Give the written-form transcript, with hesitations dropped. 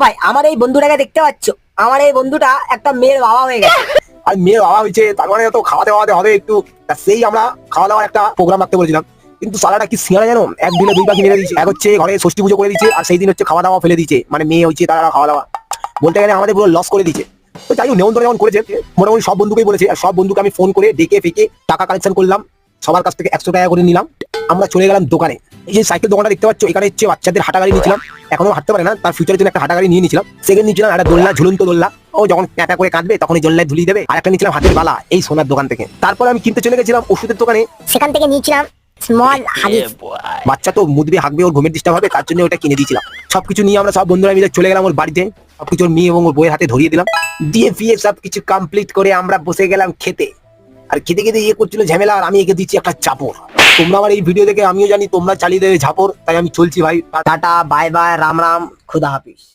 ভাই আমার এই বন্ধুটাকে দেখতে পাচ্ছ, আমার এই বন্ধুটা একটা মেয়ের বাবা হয়ে গেছে। আর মেয়ের বাবা হয়েছে তার মানে তো খাওয়াতে হবে একটু। তা সেই আমরা খাওয়া দাওয়ার একটা প্রোগ্রাম রাখতে বলেছিলাম, কিন্তু সালাটা কি সিয়ারা জানো, এক দিনে দুই পাখি মেরে দিয়েছে। এক হচ্ছে ঘরে ষষ্ঠী পুজো করে দিয়েছে, আর সেই দিন হচ্ছে খাওয়া দাওয়া ফেলে দিয়েছে, মানে মেয়ে হচ্ছে তারা খাওয়া দাওয়া বলতে গেলে আমাদের পুরো লস করে দিয়েছে। তো যাই হোক নেমন্তন্ন যেমন করেছে মোটামুটি সব বন্ধুকেই বলেছে, আর সব বন্ধুকে আমি ফোন করে ডেকে ফেকে টাকা কালেকশন করলাম, সবার কাছ থেকে 100 টাকা করে নিলাম। আমরা চলে গেলাম দোকানে। এই যে সাইকেল দোকানটা দেখতে পাচ্ছ, এখানে হচ্ছে বাচ্চাদের হাঁটা গাড়ি নিয়েছিলাম, এখনো হাঁটতে পারে না, তার ফিউচারের জন্য একটা হাঁটা গাড়ি নিয়ে নিয়েছিলাম। সেকেন্ড নিয়েছিলাম একটা দোলনা, ঝুলন্ত দোলনা, ও যখন প্যাঁটা করে কাঁদবে তখন এই দোলনায় ঝুলিয়ে দেবে। আর একটা নিয়েছিলাম হাতের বালা, এই সোনার দোকান থেকে। তারপরে আমি কিনতে চলে গেছিলাম ওষুধের দোকানে, সেখান থেকে নিয়েছিলাম স্মল হাগিস। বাচ্চা তো মুদবে হাঁকবে, ওর ঘুমের ডিস্টার্ব হবে, তার জন্য ওটা কিনে দিয়েছিলাম। সবকিছু নিয়ে আমরা সব বন্ধুরা মিলে চলে গেলাম ওর বাড়িতে, সবকিছু ওর মেয়ে এবং ওর বইয়ের হাতে ধরিয়ে দিলাম। দিয়ে ফিয়ে সবকিছু কমপ্লিট করে আমরা বসে গেলাম খেতে। আর খেতে খেতে ইয়ে করছিল ঝামেলা, আর আমি একে দিচ্ছি একটা চাপড়। তোমরা আমার এই ভিডিও দেখে আমিও জানি তোমরা চালিয়ে দেবে ঝাপড়, তাই আমি চলছি ভাই। Tata bye bye, Ram Ram, খুদা হাফিজ।